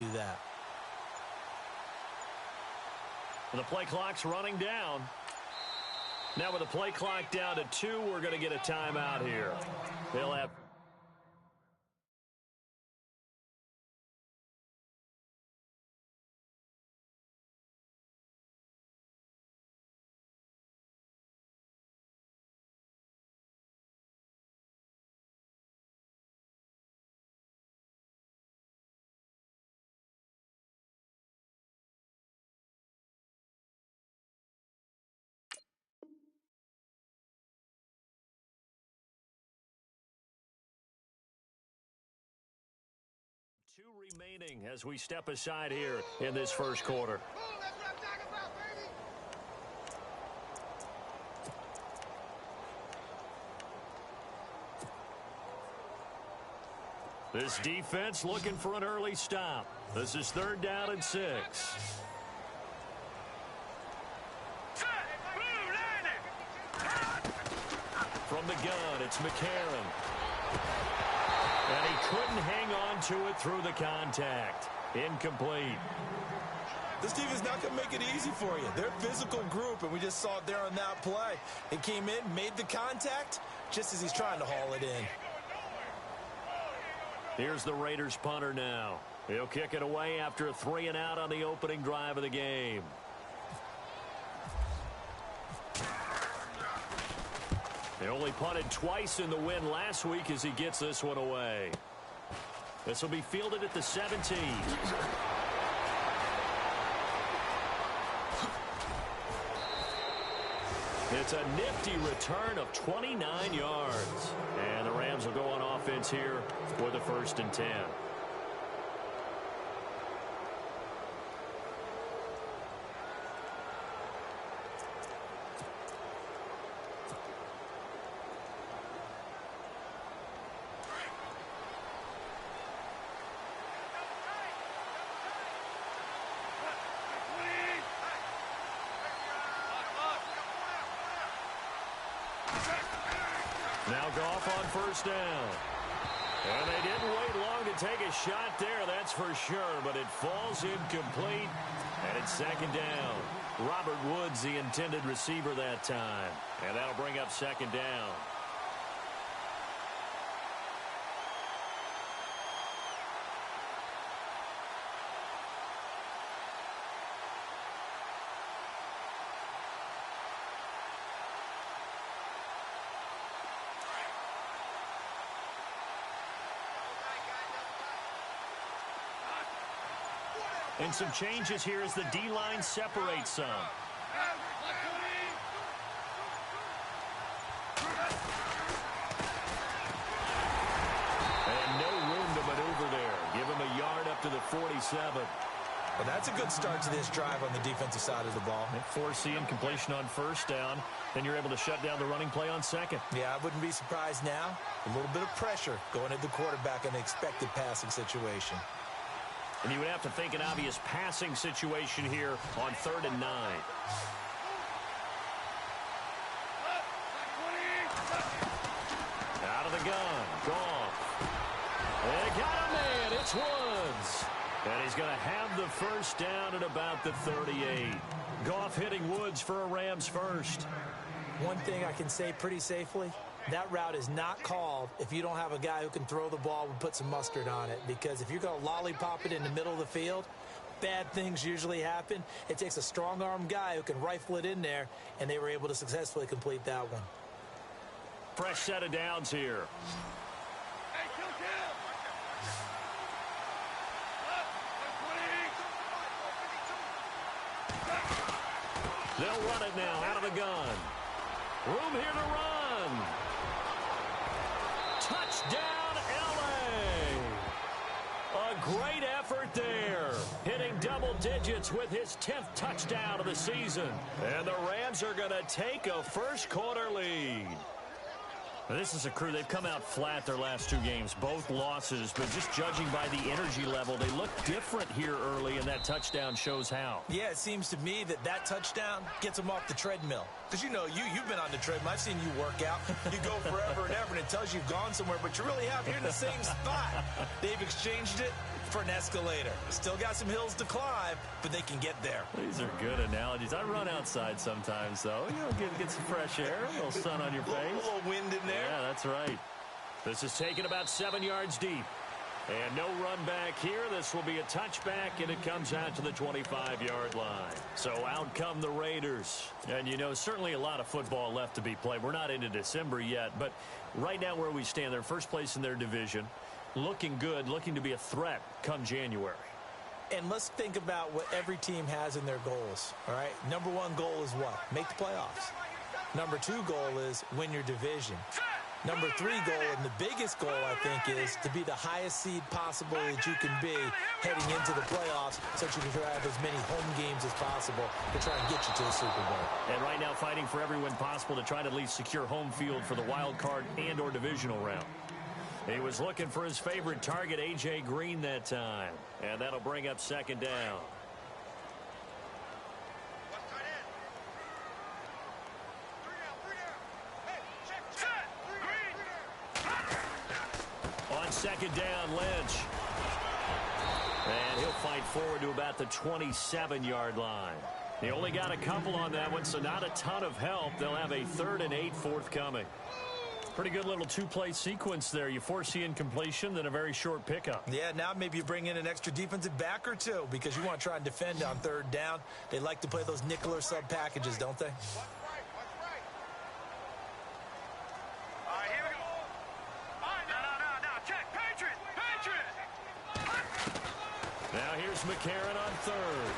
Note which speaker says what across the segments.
Speaker 1: do that.
Speaker 2: The play clock's running down. Now with the play clock down to 2, we're going to get a timeout here. They'll have... remaining as we step aside here in this first quarter. This defense looking for an early stop. This is 3rd down and 6. From the gun, it's McCarron. And he couldn't hang on to it through the contact. Incomplete.
Speaker 1: This team is not going to make it easy for you. They're a physical group, and we just saw it there on that play. He came in, made the contact, just as he's trying to haul it in.
Speaker 2: Here's the Raiders punter now. He'll kick it away after a 3-and-out on the opening drive of the game. They only punted twice in the win last week as he gets this one away. This will be fielded at the 17. It's a nifty return of 29 yards. And the Rams will go on offense here with a 1st and 10. Now Goff on 1st down. And they didn't wait long to take a shot there, that's for sure. But it falls incomplete, and it's 2nd down. Robert Woods, the intended receiver that time. And that'll bring up 2nd down. And some changes here as the D-line separates some. And no room to maneuver there. Give him a yard up to the 47.
Speaker 1: Well, that's a good start to this drive on the defensive side of the ball.
Speaker 2: And foreseeing completion on 1st down. Then you're able to shut down the running play on 2nd.
Speaker 1: Yeah, I wouldn't be surprised now. A little bit of pressure going at the quarterback in an expected passing situation.
Speaker 2: And you would have to think an obvious passing situation here on 3rd and 9. Out of the gun. Goff. They got a man. It's Woods. And he's going to have the 1st down at about the 38. Goff hitting Woods for a Rams 1st.
Speaker 1: One thing I can say pretty safely, that route is not called if you don't have a guy who can throw the ball and put some mustard on it. Because if you're going to lollipop it in the middle of the field, bad things usually happen. It takes a strong-arm guy who can rifle it in there, and they were able to successfully complete that one.
Speaker 2: Fresh set of downs here. They'll run it now out of the gun. Room here to run. Touchdown, L.A. A great effort there. Hitting double digits with his 10th touchdown of the season. And the Rams are going to take a first quarter lead. Now, this is a crew, they've come out flat their last 2 games, both losses, but just judging by the energy level, they look different here early, and that touchdown shows how.
Speaker 1: Yeah, it seems to me that touchdown gets them off the treadmill. Because, you know, you've been on the treadmill. I've seen you work out. You go forever and ever, and it tells you you've gone somewhere, but you really have. You're in the same spot. They've exchanged it for an escalator. Still got some hills to climb, but they can get there.
Speaker 2: These are good analogies. I run outside sometimes, though. You know, get some fresh air, a little sun on your face.
Speaker 1: A little wind in there.
Speaker 2: Yeah, that's right. This is taken about 7 yards deep. And no run back here. This will be a touchback, and it comes out to the 25-yard line. So out come the Raiders. And, you know, certainly a lot of football left to be played. We're not into December yet, but right now where we stand, they're first place in their division. Looking good, looking to be a threat come January.
Speaker 1: And let's think about what every team has in their goals, all right? Number one goal is what? Make the playoffs. Number two goal is win your division. Number three goal, and the biggest goal, I think, is to be the highest seed possible that you can be heading into the playoffs so that you can have as many home games as possible to try and get you to the Super Bowl.
Speaker 2: And right now fighting for every win possible to try to at least secure home field for the wild card and or divisional round. He was looking for his favorite target, A.J. Green, that time. And that'll bring up second down. On second down, Lynch. And he'll fight forward to about the 27-yard line. He only got a couple on that one, so not a ton of help. They'll have a 3rd and 8 forthcoming. Pretty good little two-play sequence there. You foresee incompletion, then a very short pickup.
Speaker 1: Yeah, now maybe you bring in an extra defensive back or two because you want to try and defend on 3rd down. They like to play those nickel or sub packages, don't they?
Speaker 2: Now here's McCarron on 3rd.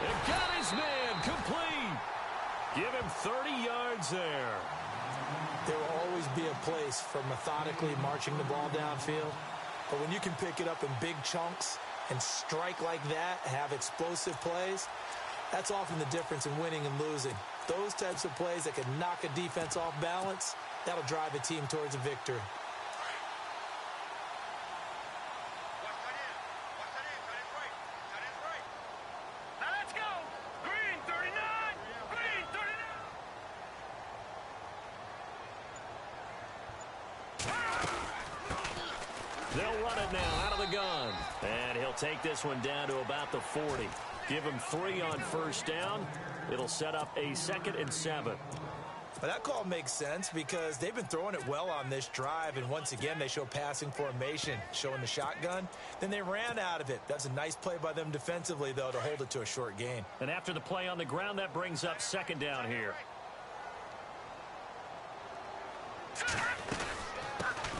Speaker 2: They've got his man complete. Give him 30 yards there.
Speaker 1: There will always be a place for methodically marching the ball downfield. But when you can pick it up in big chunks and strike like that, have explosive plays, that's often the difference in winning and losing. Those types of plays that can knock a defense off balance, that'll drive a team towards a victory.
Speaker 2: They'll run it now out of the gun. And he'll take this one down to about the 40. Give him 3 on 1st down. It'll set up a 2nd and 7.
Speaker 1: Well, that call makes sense because they've been throwing it well on this drive, and once again they show passing formation, showing the shotgun. Then they ran out of it. That's a nice play by them defensively, though, to hold it to a short gain.
Speaker 2: And after the play on the ground, that brings up 2nd down here.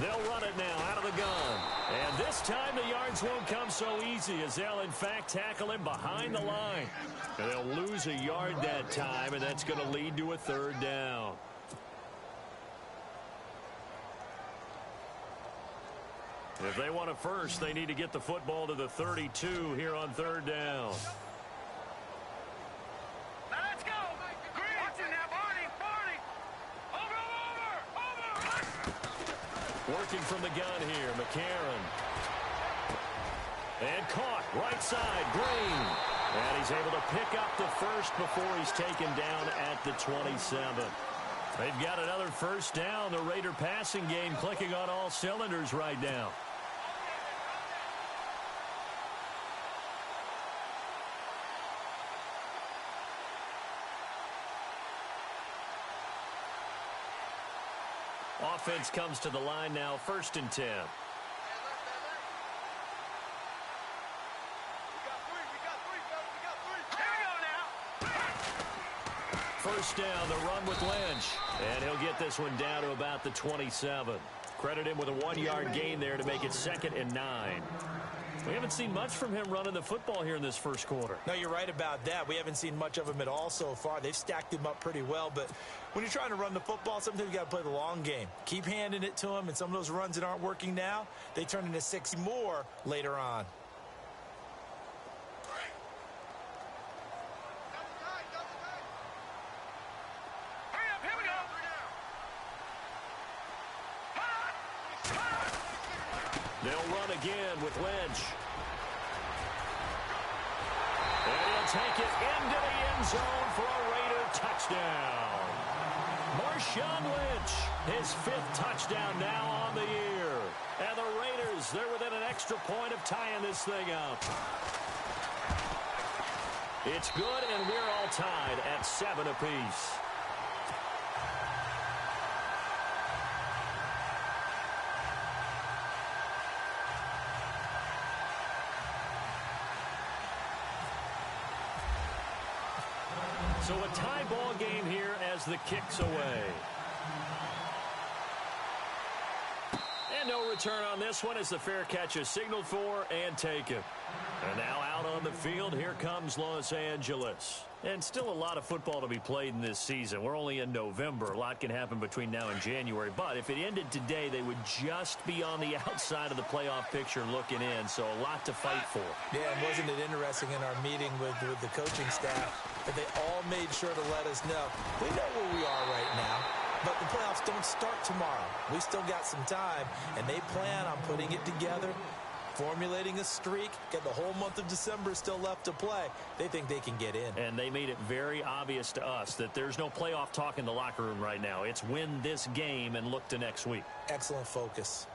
Speaker 2: They'll run it now out of the gun. And this time the yards won't come so easy as they'll, in fact, tackle him behind the line. And they'll lose a yard that time, and that's going to lead to a 3rd down. If they want a first, they need to get the football to the 32 here on 3rd down. Working from the gun here, McCarron. And caught, right side, Green. And he's able to pick up the first before he's taken down at the 27. They've got another 1st down. The Raider passing game clicking on all cylinders right now. Offense comes to the line now, 1st and 10. First down, the run with Lynch. And he'll get this one down to about the 27. Credit him with a 1-yard gain there to make it 2nd and 9. We haven't seen much from him running the football here in this 1st quarter.
Speaker 1: No, you're right about that. We haven't seen much of him at all so far. They've stacked him up pretty well, but when you're trying to run the football, sometimes you got to play the long game. Keep handing it to him, and some of those runs that aren't working now, they turn into 6 more later on.
Speaker 2: They'll run again with Lynch. And he'll take it into the end zone for a Raider touchdown. Marshawn Lynch, his 5th touchdown now on the year. And the Raiders, they're within an extra point of tying this thing up. It's good, and we're all tied at 7 apiece. So a tie ball game here as the kick's away. And no return on this one as the fair catch is signaled for and taken. And now out on the field, here comes Los Angeles. And still a lot of football to be played in this season. We're only in November. A lot can happen between now and January. But if it ended today, they would just be on the outside of the playoff picture looking in. So a lot to fight for.
Speaker 1: Yeah, and wasn't it interesting in our meeting with the coaching staff that they all made sure to let us know, we know where we are right now, but the playoffs don't start tomorrow. We still got some time, and they plan on putting it together, formulating a streak, get the whole month of December still left to play. They think they can get in.
Speaker 2: And they made it very obvious to us that there's no playoff talk in the locker room right now. It's win this game and look to next week.
Speaker 1: Excellent focus.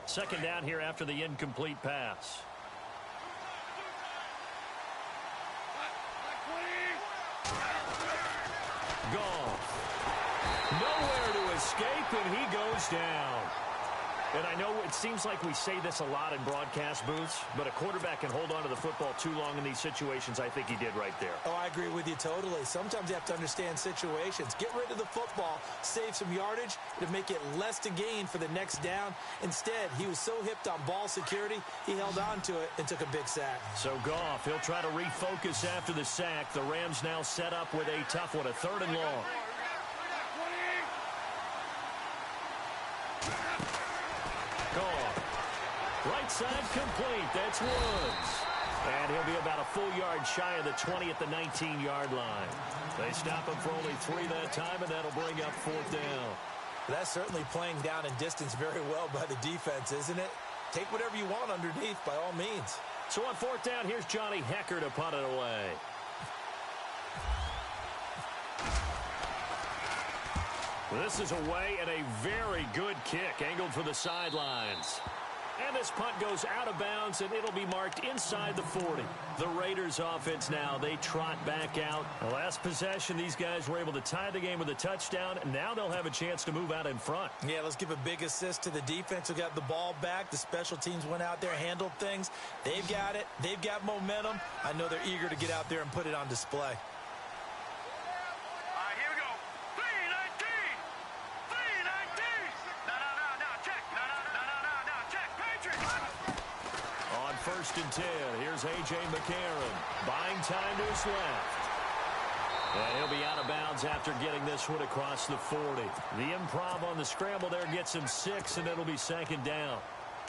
Speaker 2: Second down here after the incomplete pass. Goff. Nowhere to escape, and he goes down. And I know it seems like we say this a lot in broadcast booths, but a quarterback can hold on to the football too long in these situations. I think he did right there.
Speaker 1: Oh, I agree with you totally. Sometimes you have to understand situations. Get rid of the football, save some yardage to make it less to gain for the next down. Instead, he was so hipped on ball security, he held on to it and took a big sack.
Speaker 2: So Goff, he'll try to refocus after the sack. The Rams now set up with a tough one, a 3rd and long. Right side complete. That's Woods. And he'll be about a full yard shy of the 20 at the 19-yard line. They stop him for only 3 that time, and that'll bring up 4th down.
Speaker 1: That's certainly playing down in distance very well by the defense, isn't it? Take whatever you want underneath by all means.
Speaker 2: So on 4th down, here's Johnny Hekker to punt it away. This is away and a very good kick angled for the sidelines. And this punt goes out of bounds, and it'll be marked inside the 40. The Raiders offense now, they trot back out. The last possession, these guys were able to tie the game with a touchdown. Now they'll have a chance to move out in front.
Speaker 1: Yeah, let's give a big assist to the defense who got the ball back. The special teams went out there, handled things. They've got it. They've got momentum. I know they're eager to get out there and put it on display.
Speaker 2: First and 10. Here's A.J. McCarron. Buying time to his left. And he'll be out of bounds after getting this one across the 40. The improv on the scramble there gets him 6, and it'll be 2nd down.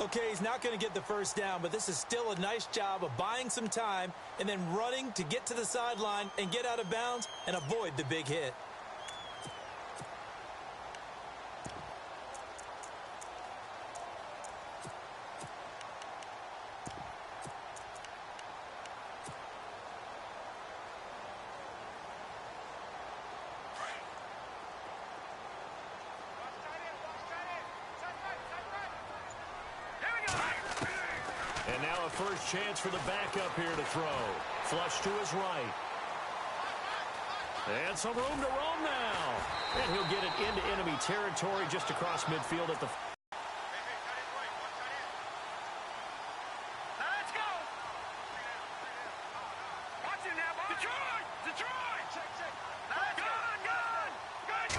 Speaker 1: Okay, he's not going to get the first down, but this is still a nice job of buying some time and then running to get to the sideline and get out of bounds and avoid the big hit.
Speaker 2: First chance for the backup here to throw. Flush to his right. And some room to roam now. And he'll get it into enemy territory just across midfield at the...
Speaker 3: Let's go! Watch it now, boy. Detroit! Detroit!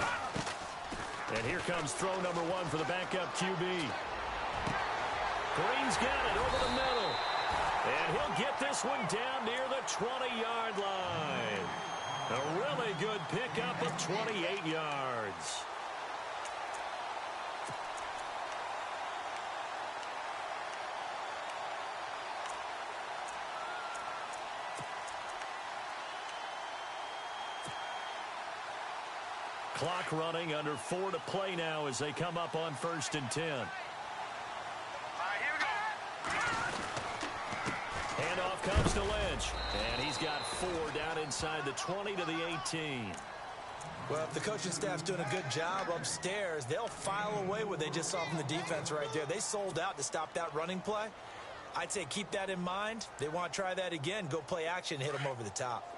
Speaker 3: Gun!
Speaker 2: And here comes throw number 1 for the backup QB. Green's got it over the middle. And he'll get this one down near the 20-yard line. A really good pickup of 28 yards. Clock running, under 4 to play now as they come up on 1st and 10. Handoff comes to Lynch. And he's got 4 down inside the 20 to the 18.
Speaker 1: Well, if the coaching staff's doing a good job upstairs, they'll file away what they just saw from the defense right there. They sold out to stop that running play. I'd say keep that in mind. They want to try that again. Go play action, hit them over the top.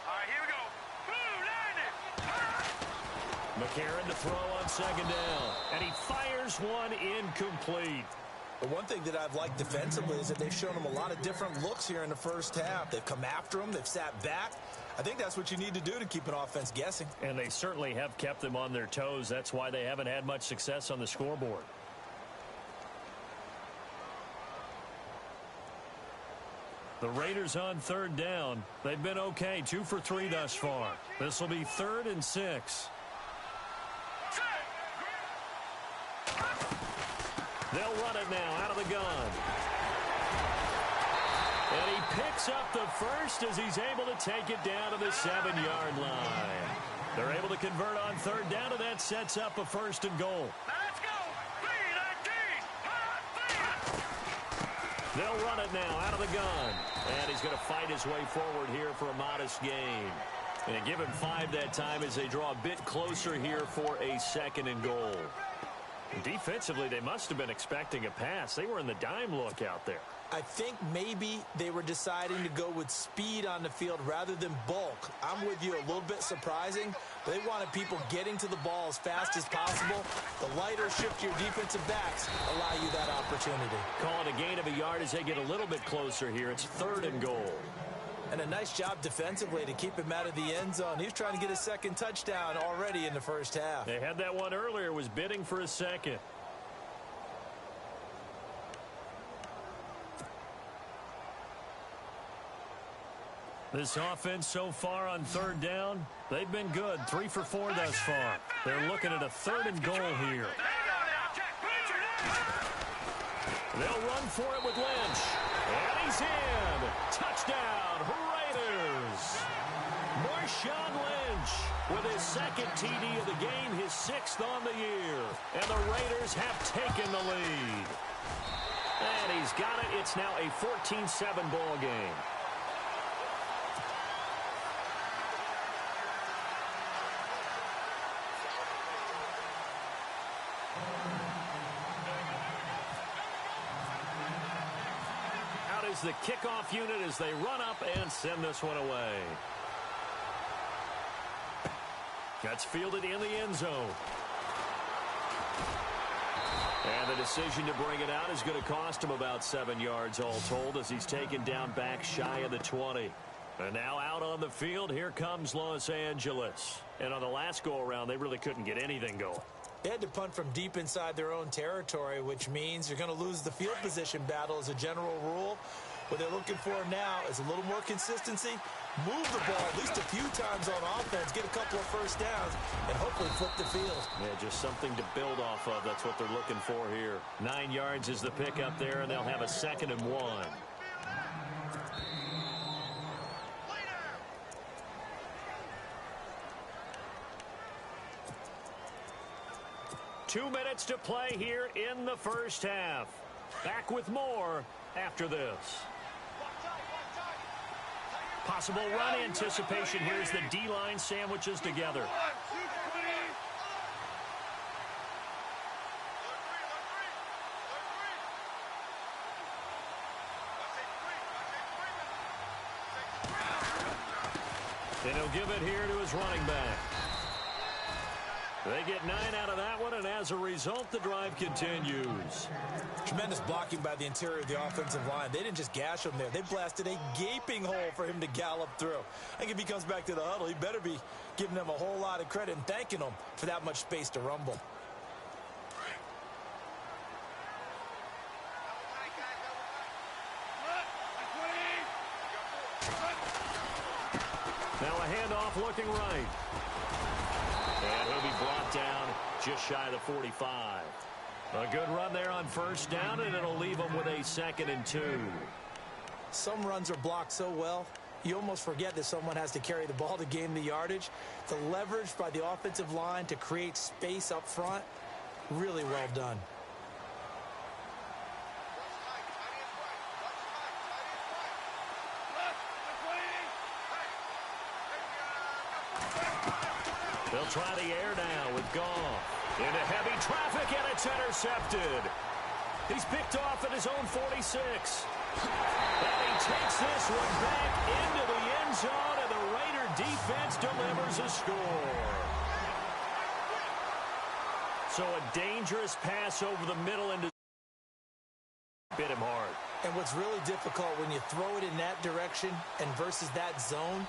Speaker 3: All right, here we go.
Speaker 2: McCarron to throw on 2nd down. And he fires one incomplete.
Speaker 1: The one thing that I've liked defensively is that they've shown them a lot of different looks here in the first half. They've come after them. They've sat back. I think that's what you need to do to keep an offense guessing.
Speaker 2: And they certainly have kept them on their toes. That's why they haven't had much success on the scoreboard. The Raiders on 3rd down. They've been okay, 2 for 3 thus far. This will be 3rd and 6. They'll run it now out of the gun. And he picks up the first as he's able to take it down to the 7-yard line. They're able to convert on 3rd down, and that sets up a 1st and goal.
Speaker 3: Let's go.
Speaker 2: They'll run it now out of the gun. And he's going to fight his way forward here for a modest gain. And give him 5 that time as they draw a bit closer here for a 2nd and goal. Defensively, they must have been expecting a pass. They were in the dime look out there.
Speaker 1: I think maybe they were deciding to go with speed on the field rather than bulk. I'm with you, a little bit surprising. But they wanted people getting to the ball as fast as possible. The lighter shift to your defensive backs allow you that opportunity.
Speaker 2: Call it a gain of a yard as they get a little bit closer here. It's 3rd and goal.
Speaker 1: And a nice job defensively to keep him out of the end zone. He was trying to get his 2nd touchdown already in the first half.
Speaker 2: They had that one earlier, was bidding for a 2nd. This offense so far on 3rd down, they've been good. 3 for 4 thus far. They're looking at a 3rd and goal here. They'll run for it with Lynch. And he's in. Touchdown, Raiders. Marshawn Lynch with his 2nd TD of the game, his 6th on the year. And the Raiders have taken the lead. And he's got it. It's now a 14-7 ball game. Is the kickoff unit as they run up and send this one away. That's fielded in the end zone. And the decision to bring it out is going to cost him about 7 yards all told as he's taken down back shy of the 20. And now out on the field, here comes Los Angeles. And on the last go-around, they really couldn't get anything going.
Speaker 1: They had to punt from deep inside their own territory, which means you're going to lose the field position battle as a general rule. What they're looking for now is a little more consistency, move the ball at least a few times on offense, get a couple of first downs, and hopefully flip the field.
Speaker 2: Yeah, just something to build off of. That's what they're looking for here. 9 yards is the pick up there, and they'll have a 2nd and 1. Two minutes to play here in the first half. Back with more after this. Possible run anticipation here as the D-line sandwiches together. And he'll give it here to his running back. They get 9 out of that one, and as a result, the drive continues.
Speaker 1: Tremendous blocking by the interior of the offensive line. They didn't just gash him there. They blasted a gaping hole for him to gallop through. I think if he comes back to the huddle, he better be giving them a whole lot of credit and thanking them for that much space to rumble.
Speaker 2: Now a handoff looking right. And he'll be brought down just shy of the 45. A good run there on first down, and it'll leave him with a 2nd and 2.
Speaker 1: Some runs are blocked so well, you almost forget that someone has to carry the ball to gain the yardage. The leverage by the offensive line to create space up front, really well done.
Speaker 2: They'll try the air now with Goff. Into heavy traffic, and it's intercepted. He's picked off at his own 46. And he takes this one back into the end zone, and the Raider defense delivers a score. So a dangerous pass over the middle into bit him hard.
Speaker 1: And what's really difficult when you throw it in that direction and versus that zone,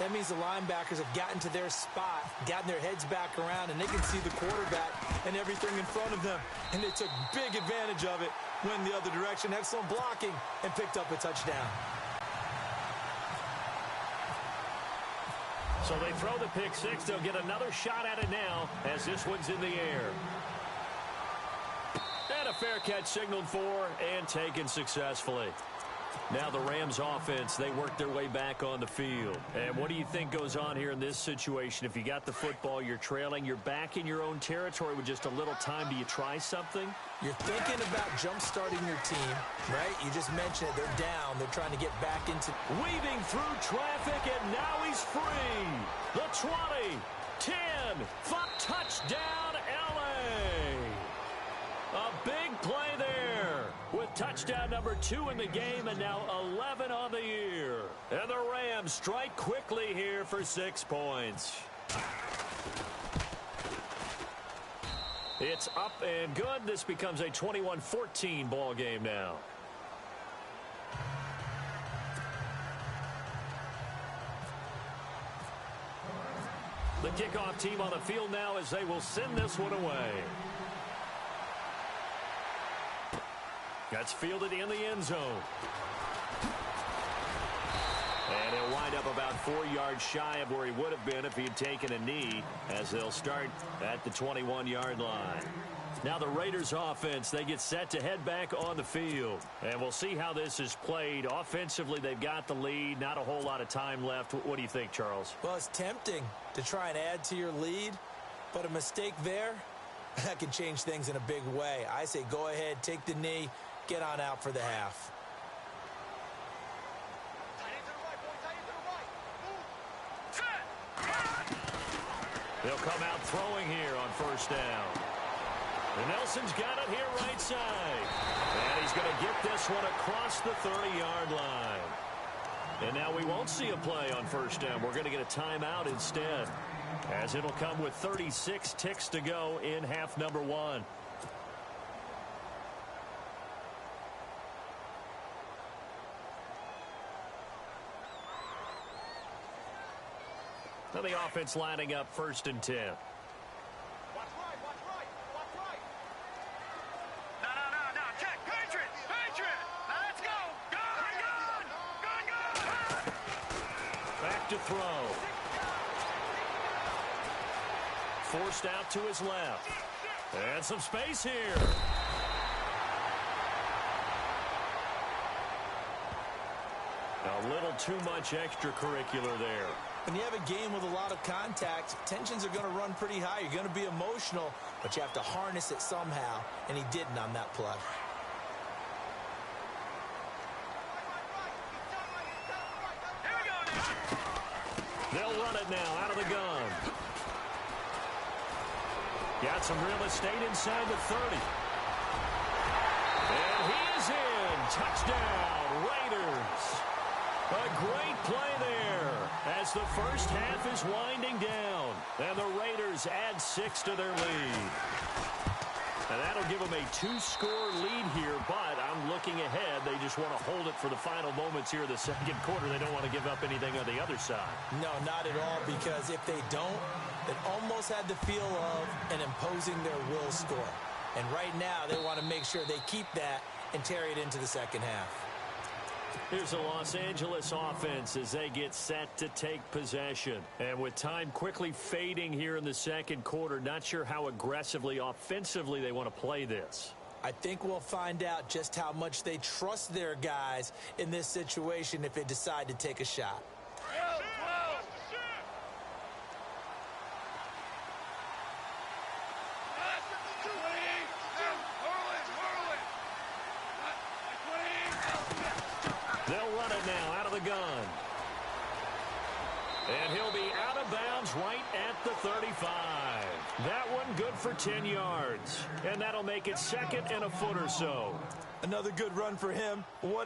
Speaker 1: that means the linebackers have gotten to their spot, gotten their heads back around, and they can see the quarterback and everything in front of them. And they took big advantage of it, went the other direction, excellent blocking, and picked up a touchdown.
Speaker 2: So they throw the pick six. They'll get another shot at it now as this one's in the air. And a fair catch signaled for and taken successfully. Now the Rams offense, they work their way back on the field. And what do you think goes on here in this situation? If you got the football, you're trailing, you're back in your own territory with just a little time. Do you try something?
Speaker 1: You're thinking about jump-starting your team, right? You just mentioned it. They're down. They're trying to get back into...
Speaker 2: Weaving through traffic, and now he's free. The 20, 10, 5, touchdown, L.A. A big play there with touchdown number 2 in the game and now 11 on the year. And the Rams strike quickly here for 6 points. It's up and good. This becomes a 21-14 ball game now. The kickoff team on the field now as they will send this one away. That's fielded in the end zone. And he'll wind up about 4 yards shy of where he would have been if he had taken a knee, as they'll start at the 21-yard line. Now the Raiders offense, they get set to head back on the field. And we'll see how this is played. Offensively, they've got the lead. Not a whole lot of time left. What do you think, Charles?
Speaker 1: Well, it's tempting to try and add to your lead, but a mistake there, that can change things in a big way. I say go ahead, take the knee, get on out for the half.
Speaker 2: They'll come out throwing here on first down. And Nelson's got it here right side. And he's going to get this one across the 30-yard line. And now we won't see a play on first down. We're going to get a timeout instead, as it'll come with 36 ticks to go in half number 1. Now the offense lining up 1st and 10.
Speaker 3: Watch right, watch right, watch right. No. Check. Patriot. Now let's go. Gun.
Speaker 2: Back to throw. Forced out to his left. And some space here. A little too much extracurricular there.
Speaker 1: When you have a game with a lot of contact, tensions are going to run pretty high. You're going to be emotional, but you have to harness it somehow, and he didn't on that play.
Speaker 3: Here we go.
Speaker 2: They'll run it now out of the gun. Got some real estate inside the 30. And he is in. Touchdown, Raiders. A great play there as the first half is winding down. And the Raiders add 6 to their lead. And that'll give them a 2-score lead here, but I'm looking ahead. They just want to hold it for the final moments here of the second quarter. They don't want to give up anything on the other side.
Speaker 1: No, not at all, because if they don't, it almost had the feel of an imposing their will score. And right now, they want to make sure they keep that and carry it into the second half.
Speaker 2: Here's the Los Angeles offense as they get set to take possession. And with time quickly fading here in the second quarter, not sure how aggressively, offensively they want to play this.
Speaker 1: I think we'll find out just how much they trust their guys in this situation if they decide to take a shot.
Speaker 2: They'll run it now out of the gun. And he'll be out of bounds right at the 35. for 10 yards. And that'll make it second and a foot or so.
Speaker 1: Another good run for him. What